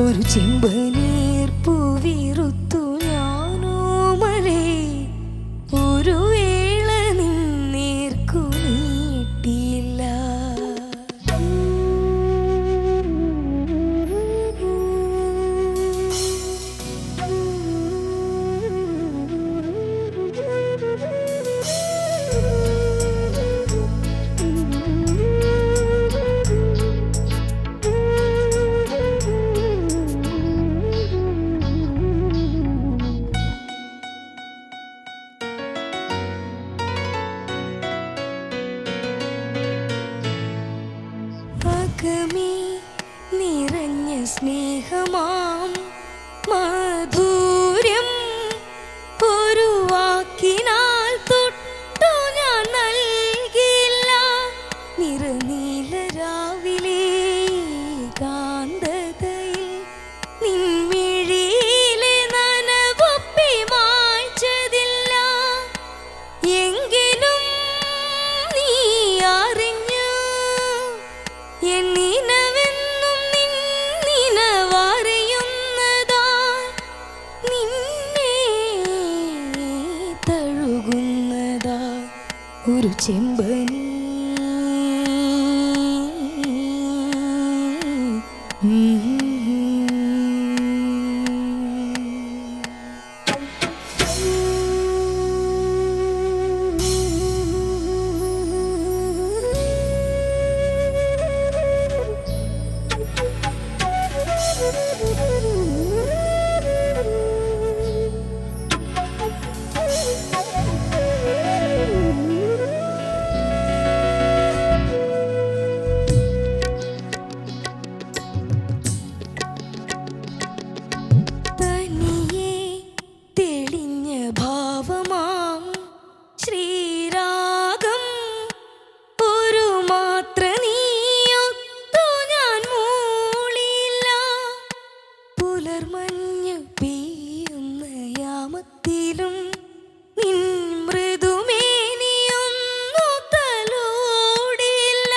ഒരു ചെമ്പനീർ പൂവിറുത്തു ഞാനോ മലേ ഒരു വേള നിന്നേർക്കു നീട്ടിയില്ല. നിറഞ്ഞ സ്നേഹമാം മധുര്യം ഒരു വാക്കിനാൽ തൊട്ടു ഞാൻ നൽകില്ല. നിറനീല രാവിലെ കാന്തതയിൽ നിൻമിഴിയിലെ നനവൊപ്പി മായ്ച്ചതില്ല. എങ്കിലും നീ അറിഞ്ഞു എന്നിനവെന്നും നിന്നവറിയുന്നതായി നിന്നെ തഴുകുന്നതായി ഒരു ചെമ്പനീ. പുലർമഞ്ഞു പെയ്യുന്ന യാമത്തിലും നിൻ മൃദുമേനിയൊന്നു തലോടില്ല.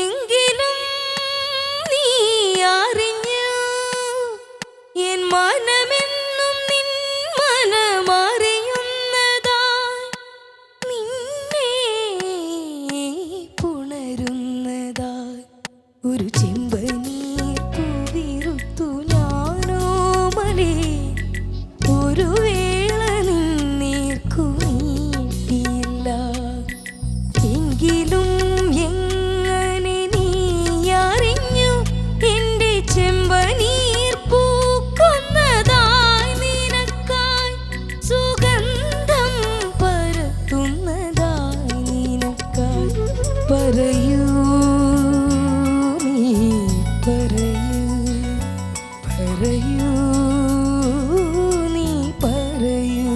എങ്കിലും നീ അറിഞ്ഞു എൻ മനമെന്നും നിൻ മനമറിയുന്നതായി നിന്നെ പുണരുന്നതായി ഒരു ചെമ്പനീ ഒരു വേള നിന്നേർക്കു നീട്ടിയില്ല. എങ്കിലും എങ്ങനെ നീ അറിഞ്ഞു എൻ്റെ ചെമ്പനീർ പൂക്കുന്നതായി നിനക്കായി സുഗന്ധം പരത്തുന്നതായി നിനക്കായി. പറയൂ നീ പറയൂ പറയൂ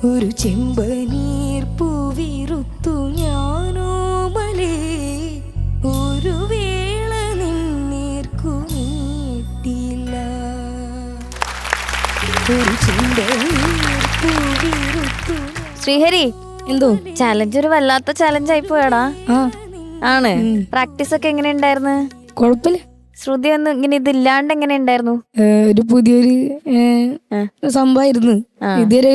ഒരു ചെമ്പനീർ പൂവിറുത്തു ഞാനോ മലേ ഒരു വേള നിന്നേർക്കു നീട്ടില്ല. ഒരു ചെമ്പനീർ പൂവിറുത്തു. ശ്രീഹരി, എന്തോ ചാലഞ്ച് ഒരു വല്ലാത്ത ചാലഞ്ച് ആയി പോയടാ. ആണ്. പ്രാക്ടീസ് ഒക്കെ എങ്ങനെ ഉണ്ടായിരുന്നു? കുഴപ്പമില്ല. ശ്രുതി ഒന്നും ഇങ്ങനെ ഇതില്ലാണ്ട് എങ്ങനെ ഉണ്ടായിരുന്നു? ഒരു പുതിയൊരു സംഭവമായിരുന്നു. ഇതുവരെ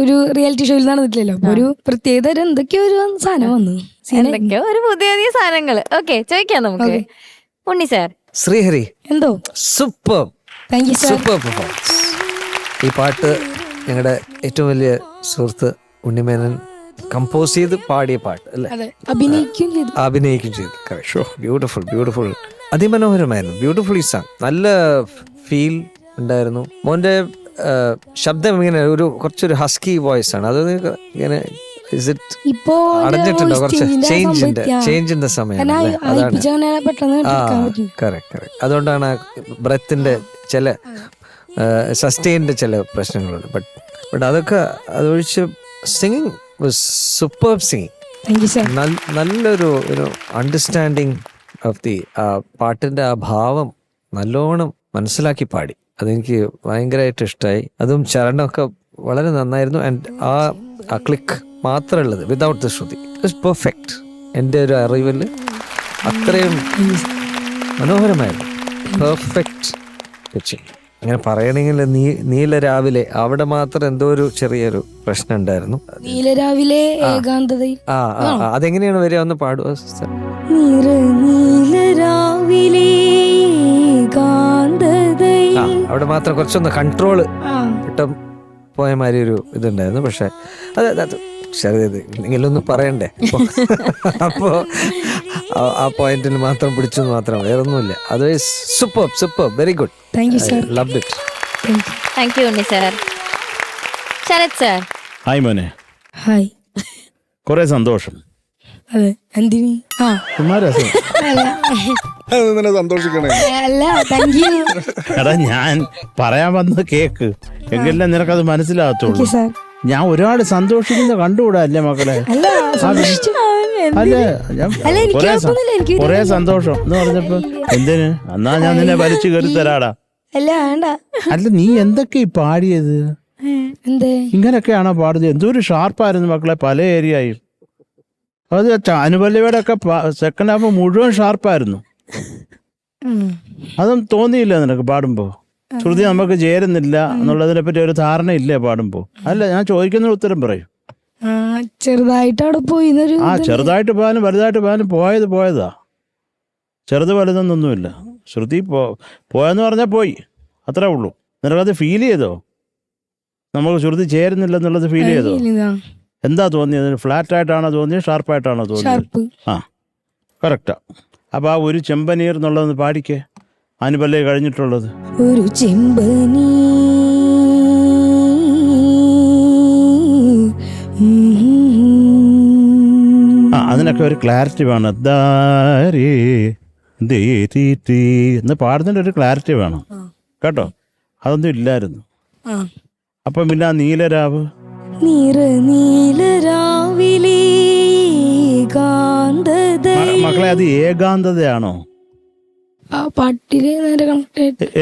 ഒരു റിയാലിറ്റി ഷോയിൽ നടന്നിട്ടില്ലല്ലോ. അപ്പൊ ഒരു പ്രത്യേകത എന്തൊക്കെയോ ഒരു സാധനം വന്നു, എന്തൊക്കെയോ ഒരു പുതിയ സാധനങ്ങള്. ഓക്കെ, ചോദിക്കാം നമുക്ക്. ഉണ്ണി സാർ. ശ്രീഹരി, എന്തോ super, thank you sir. Super performance. ഈ പാട്ട് ഞങ്ങളുടെ ഏറ്റവും വലിയ സുഹൃത്ത് ഉണ്ണിമേനൻ കമ്പോസ് ചെയ്ത് പാടിയ പാട്ട് അല്ലേ? അഭിനയിക്കും ചെയ്തു. ബ്യൂട്ടിഫുൾ ബ്യൂട്ടിഫുൾ, അതിമനോഹരമായിരുന്നു. Beautifully sang. നല്ല ഫീൽ ഉണ്ടായിരുന്നു. മോന്റെ ശബ്ദം ഇങ്ങനെ ഒരു കുറച്ചൊരു ഹസ്കി വോയിസ് ആണ്. അത് ഇങ്ങനെ ഇപ്പോ അടഞ്ഞിട്ടുണ്ടോ? കുറച്ച് ചേഞ്ചിന്റെ സമയം. അതുകൊണ്ടാണ് ബ്രെത്തിന്റെ ചില സസ്റ്റെയിൻ്റെ ചില പ്രശ്നങ്ങളുണ്ട്. ബട്ട് അതൊക്കെ അതൊഴിച്ച് സിംഗിങ് വാസ് സൂപ്പർ സിംഗിങ്. നല്ലൊരു അണ്ടർസ്റ്റാൻഡിങ് ഓഫ് ദി പാട്ടിന്റെ ആ ഭാവം നല്ലോണം മനസ്സിലാക്കി പാടി. അതെനിക്ക് ഭയങ്കരമായിട്ട് ഇഷ്ടമായി. അതും ചരണമൊക്കെ വളരെ നന്നായിരുന്നു. ആൻഡ് ആ ക്ലിക്ക് മാത്രമുള്ളത് without the shruti it's perfect. എൻ്റെ ഒരു അറിവിൽ അത്രയും മനോഹരമായിരുന്നു. Perfect pitching. അങ്ങനെ പറയണെങ്കിൽ നീല രാവിലെ അവിടെ മാത്രം എന്തോ ഒരു ചെറിയൊരു പ്രശ്നം ഉണ്ടായിരുന്നു. നീലരാവിലെ ഏകാന്തതയിൽ. അതെങ്ങനെയാണ് വരിക, ഒന്ന് പാടുക. അവിടെ മാത്രം കുറച്ചൊന്ന് കൺട്രോള് കിട്ടും പോയ മാതിരി ഒരു ഇതുണ്ടായിരുന്നു. പക്ഷെ അത് ചെറിയത് എന്തെങ്കിലും ഒന്ന് പറയണ്ടേ, അപ്പോ ആ പോയിന്റിൽ മാത്രം പിടിച്ചു മാത്രം, വേറൊന്നുമില്ല. Otherwise super very good. Thank you sir. Love it. Thank you Unni sir. Sarath sir. Hi മോനെ. ഹായ്. കുറെ സന്തോഷം. അതെ, എന്തിന്? സന്തോഷിക്കണേ. അല്ല, താങ്ക് യു. എടാ ഞാൻ പറയാൻ വന്നത് കേക്ക്, എങ്കിലും നിനക്കത് മനസ്സിലാകത്തുള്ളൂ. ഞാൻ ഒരുപാട് സന്തോഷിക്കുന്ന കണ്ടുകൂടാ അല്ലേ മക്കളെ? അല്ല, ഞാൻ കൊറേ സന്തോഷം എന്ന് പറഞ്ഞപ്പോ എന്തിന്, എന്നാ ഞാൻ നിന്നെ വലിച്ചു കയറി തരാടാ. അല്ല നീ എന്തൊക്കെ പാടിയത്? ഇങ്ങനൊക്കെയാണോ പാടുന്നത്? എന്തോരു ഷാർപ്പായിരുന്നു മക്കളെ, പല ഏരിയയും. അത് അനുപല്ലവിയുടെ ഒക്കെ സെക്കൻഡ് ഹാഫ് മുഴുവൻ ഷാർപ്പായിരുന്നു. അതൊന്നും തോന്നിയില്ല നിനക്ക് പാടുമ്പോ? ശ്രുതി നമുക്ക് ചേരുന്നില്ല എന്നുള്ളതിനെ പറ്റി ഒരു ധാരണ ഇല്ലേ പാടുമ്പോ? അല്ല, ഞാൻ ചോദിക്കുന്ന ഉത്തരം പറയും. ചെറുതായിട്ട് അവിടെ പോയി. ചെറുതായിട്ട് പോകാനും വലുതായിട്ട് പോകാനും പോയതാ. ചെറുത് വലുതൊന്നൊന്നുമില്ല. ശ്രുതി പോയെന്ന് പറഞ്ഞാൽ പോയി, അത്രേ ഉള്ളൂ. നിനക്കത് ഫീൽ ചെയ്തോ? നമുക്ക് ശ്രുതി ചേരുന്നില്ല എന്നുള്ളത് ഫീൽ ചെയ്തോ? എന്താ തോന്നിയത്? ഫ്ലാറ്റ് ആയിട്ടാണോ തോന്നിയത്, ഷാർപ്പായിട്ടാണോ തോന്നിയത്? കറക്റ്റാ. അപ്പൊ ആ ഒരു ചെമ്പനീർ എന്നുള്ളതൊന്ന് പാടിക്കേ, അനുപല്ലേ കഴിഞ്ഞിട്ടുള്ളത്. ഒരു ചെമ്പനീ അതിനൊക്കെ ഒരു ക്ലാരിറ്റി വേണം. എന്ന് പാടുന്നതിൻ്റെ ഒരു ക്ലാരിറ്റി വേണം കേട്ടോ. അതൊന്നും ഇല്ലായിരുന്നു. അപ്പം പിന്നെ ആ നീലരാവ്, മക്കളെ അത് ഏകാന്തതയാണോ?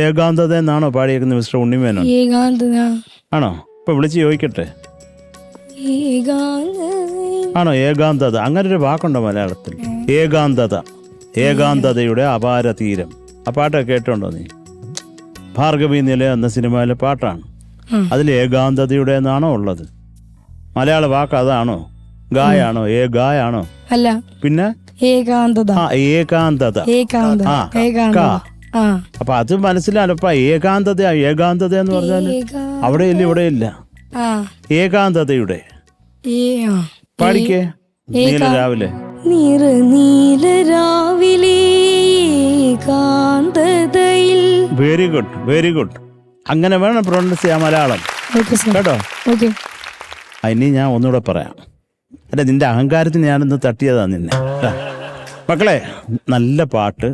ഏകാന്തത എന്നാണോ പാടിയേക്കുന്നത് മിസ്റ്റർ ഉണ്ണിമേനോൻ? ആണോ? ഇപ്പൊ വിളിച്ച് ചോദിക്കട്ടെ. ആണോ ഏകാന്തത? അങ്ങനെ ഒരു വാക്കുണ്ടോ മലയാളത്തിൽ? ഏകാന്തത, ഏകാന്തതയുടെ അപാര തീരം. ആ പാട്ടൊക്കെ കേട്ടോണ്ടോ നീ? ഭാർഗവി നില എന്ന സിനിമയിലെ പാട്ടാണ്. അതിൽ ഏകാന്തതയുടെ എന്നാണോ ഉള്ളത്? മലയാള വാക്ക് അതാണോ? ഗായാണോ? ഗായാണോ? അല്ല, പിന്നെ ഏകാന്തത. ഏകാന്തത. അപ്പൊ അത് മനസ്സിലാണോ? അപ്പൊ ഏകാന്തത എന്ന് പറഞ്ഞാൽ അവിടെ ഇല്ല ഇവിടെ ഇല്ല. ഏകാന്തതയുടെ പാടിക്കേ നീലരാവിലെ. Very good very good. അങ്ങനെ വേണം പ്രൊണൗൺസ് ചെയ്യാൻ മലയാളം കേട്ടോ. ഇനി ഞാൻ ഒന്നുകൂടെ പറയാം. അല്ല, നിന്റെ അഹങ്കാരത്തിന് ഞാനൊന്ന് തട്ടിയതാ നിന്നെ. മക്കളെ, നല്ല പാട്ട്.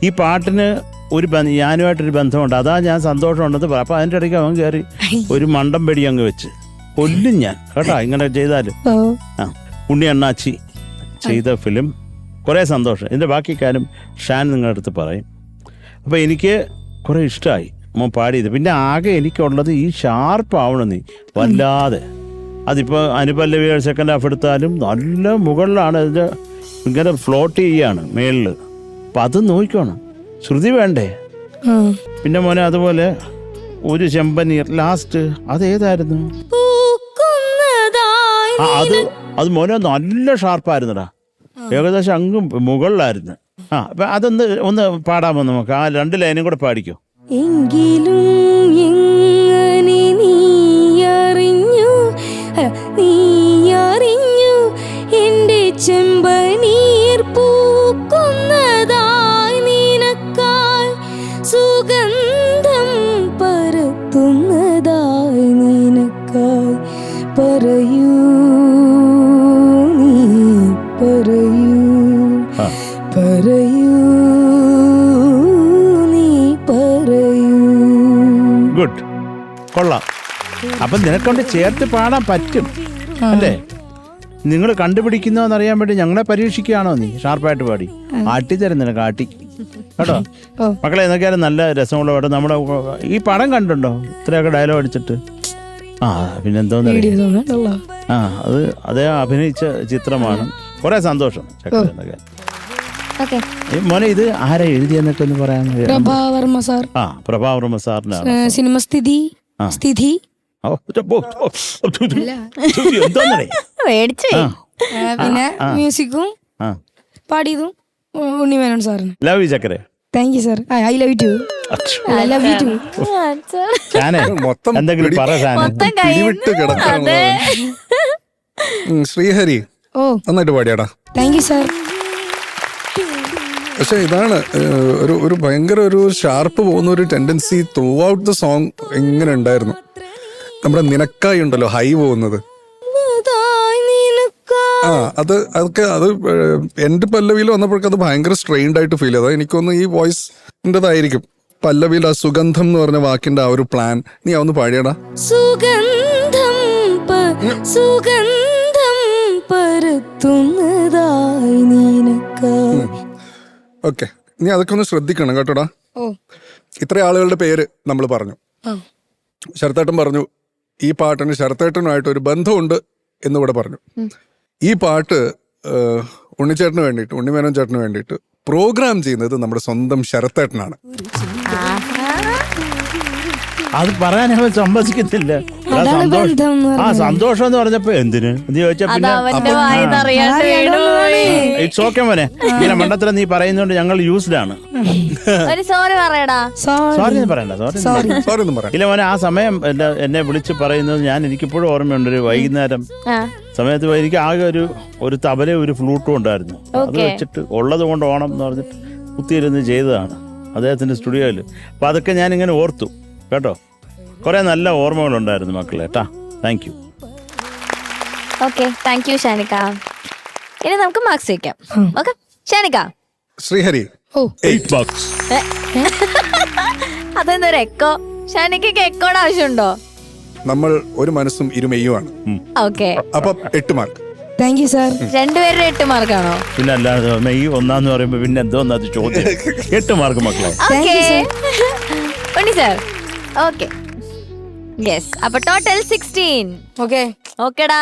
ഈ പാട്ടിന് ഒരു ഞാനുമായിട്ടൊരു ബന്ധമുണ്ട്. അതാ ഞാൻ സന്തോഷമുണ്ടെന്ന് പറയാം. അപ്പൊ അതിൻ്റെ ഇടയ്ക്ക് അവൻ കയറി ഒരു മണ്ടം പെടി അങ്ങ് വെച്ച് കൊല്ലും ഞാൻ കേട്ടോ ഇങ്ങനെ ചെയ്താല്. ഉണ്ണി അണ്ണാച്ചി ചെയ്ത ഫിലിം കുറേ സന്തോഷം. ഇതിൻ്റെ ബാക്കി കാര്യം ഷാൻ നിങ്ങളുടെ അടുത്ത് പറയും. അപ്പോൾ എനിക്ക് കുറേ ഇഷ്ടമായി മോൻ പാടിയത്. പിന്നെ ആകെ എനിക്കുള്ളത് ഈ ഷാർപ്പാവണം നീ വല്ലാതെ. അതിപ്പോൾ അനുപല്ലവി സെക്കൻഡ് ഹാഫ് എടുത്താലും നല്ല മുകളിലാണ്, അതിൻ്റെ ഇങ്ങനെ ഫ്ലോട്ട് ചെയ്യാണ് മേളിൽ. അപ്പം അത് നോക്കണം, ശ്രുതി വേണ്ടേ? പിന്നെ മോനെ അതുപോലെ ഒരു ചെമ്പനീർ ലാസ്റ്റ് അതേതായിരുന്നു? അത് മോനെ നല്ല ഷാർപ്പായിരുന്നടാ, ഏകദേശം അങ്ങും മുകളിലായിരുന്നു. അപ്പൊ ഒന്ന് പാടാമോ നമുക്ക്? ആ 2 ലൈനും കൂടെ പാടിക്കോ. എങ്കിലും നീ അറിഞ്ഞു എന്റെ ചെമ്പനീർ പൂക്കുന്നതായി, നിനക്കായി സുഗന്ധം പരത്തുന്നതായി, നിനക്കായി പറയൂ നീ പറയൂ പറയൂ നീ പറയൂ. ഗുഡ്, കൊള്ളാം. അപ്പൊ നിനക്കൊണ്ട് ചേർത്ത് പാടാൻ പറ്റും അല്ലേ? നിങ്ങൾ കണ്ടുപിടിക്കുന്നോന്നറിയാൻ വേണ്ടി ഞങ്ങളെ പരീക്ഷിക്കുകയാണോ നീ? ഷാർപ്പായിട്ട് പാടി ആട്ടിത്തരും നിനക്ക്, ആട്ടി കേട്ടോ. മക്കളെ, എന്നൊക്കെയാലും നല്ല രസമുള്ള പാട്ട്. നമ്മുടെ ഈ പടം കണ്ടുണ്ടോ? ഇത്രയൊക്കെ ഡയലോഗ് അടിച്ചിട്ട്. പിന്നെന്തോന്ന് അത് അതേ അഭിനയിച്ച ചിത്രമാണ്. കുറെ സന്തോഷം. ഓക്കെ. മോനെ ഇത് ആരാ എഴുതിയെന്നൊക്കെ ഒന്ന് പറയാൻ. പ്രഭാവർമ്മ സാർ. ആ പ്രഭാവർമ്മ സാറിനാണ്. സിനിമ സ്ഥിതി. എന്താന്നേ മേടിച്ചു. പിന്നെ മ്യൂസിക്കും പാടിയതും ഉണ്ണിമേനോൻ സാറിന്. ലവ് യു ചക്കരെ. Thank you sir. I love you too. I love you too. മൊത്തം എന്തെങ്കിലും പറ ഷാനെ. പിടിവിട്ട് കിടക്കാണ്. ശ്രീഹരി ഓ നന്നായിട്ട് പാടിയാടാ. Thank you sir. പക്ഷെ ഇതാണ് ഒരു ഭയങ്കര ഒരു ഷാർപ്പ് പോകുന്ന ഒരു tendency through out the song എങ്ങനെ ഉണ്ടായിരുന്നു. നമ്മുടെ നിനക്കായി ഉണ്ടല്ലോ ഹൈ പോകുന്നത്. അത് എന്റെ പല്ലവിയിൽ വന്നപ്പോഴേക്കും അത് ഭയങ്കര സ്ട്രെയിൻഡ് ആയിട്ട് ഫീൽ ചെയ്തത്. എനിക്കൊന്ന് ഈ വോയിസിൻ്റെതായിരിക്കും. പല്ലവിയിൽ ആ സുഗന്ധം എന്ന് പറഞ്ഞ വാക്കിന്റെ ആ ഒരു പ്ലാൻ നീ ഒന്ന് പാടിയടാ. സുഗന്ധം പരത്തുന്നതായി നിനക്കായി. ഓക്കെ, നീ അതൊക്കെ ഒന്ന് ശ്രദ്ധിക്കണം കേട്ടോടാ. ഇത്ര ആളുകളുടെ പേര് നമ്മൾ പറഞ്ഞു. ശരത്തേട്ടൻ പറഞ്ഞു ഈ പാട്ടിന് ശരത്തേട്ടനുമായിട്ട് ഒരു ബന്ധമുണ്ട് എന്നിവിടെ പറഞ്ഞു. ഈ പാട്ട് ഉണ്ണിച്ചേട്ടന് വേണ്ടിയിട്ട്, ഉണ്ണിമേനോൻ ചേട്ടന് വേണ്ടിയിട്ട് പ്രോഗ്രാം ചെയ്യുന്നത് നമ്മുടെ സ്വന്തം ശരത്തേട്ടനാണ്. അത് പറയാൻ അവൻ സമ്മതിക്കത്തില്ല. സന്തോഷം എന്ന് പറഞ്ഞപ്പോ എന്തിന് ചോദിച്ചാ പിന്നെ ഇറ്റ്സ് ഓക്കെ മോനെ. ഇങ്ങനെ മണ്ടത്തരം നീ പറയുന്നോണ്ട് ഞങ്ങൾ യൂസ്ഡാണ്. സോറി പറയടാ. സോറി പറയണ്ട. സോറി ഒന്നും പറയാം. ഇല്ല മോനെ, ആ സമയം എന്നെ വിളിച്ച് പറയുന്നത് എനിക്കിപ്പോഴും ഓർമ്മയുണ്ട്. ഒരു വൈകുന്നേരം സമയത്ത് എനിക്ക് ആകെ ഒരു തബല ഒരു ഫ്ലൂട്ടും ഉണ്ടായിരുന്നു. അത് വെച്ചിട്ട് ഉള്ളത് കൊണ്ട് ഓണം എന്ന് പറഞ്ഞിട്ട് കുത്തിയിരുന്ന് ചെയ്തതാണ് അദ്ദേഹത്തിന്റെ സ്റ്റുഡിയോയിൽ. അപ്പൊ അതൊക്കെ ഞാനിങ്ങനെ ഓർത്തു കേട്ടോ. കുറെ നല്ല ഓർമ്മകളുണ്ടായിരുന്നു മക്കളെ കേട്ടാ. Thank you. Okay, thank you Shanika. ഇനി നമുക്ക് മാർക്സ് വയ്ക്കാം. ഓക്കെ ഷാനിക്ക. ശ്രീഹരി 8 bucks. അതെന്തൊരു എക്കോ? ഷാനിക്കക്ക് എക്കോടെ ആവശ്യമുണ്ടോ? നമ്മൾ ഒരു മനസ്സും ഇരുമെയ്യുമാണ്. ഓക്കെ, അപ്പൊ 8 മാർക്ക്. Thank you sir. രണ്ടുപേരുടെ 8 മാർക്കാണോ? പിന്നെ അല്ലാതെ മെയ് ഒന്നാന്ന് പറയുമ്പോ പിന്നെ എന്തോന്ന് അത് ചോദ്യം. 8 മാർക്ക് മക്കളെ. ഉണ്ണി സാർ. Okay yes. അപ്പൊ ടോട്ടൽ 16. ഓക്കെ ഓക്കെടാ.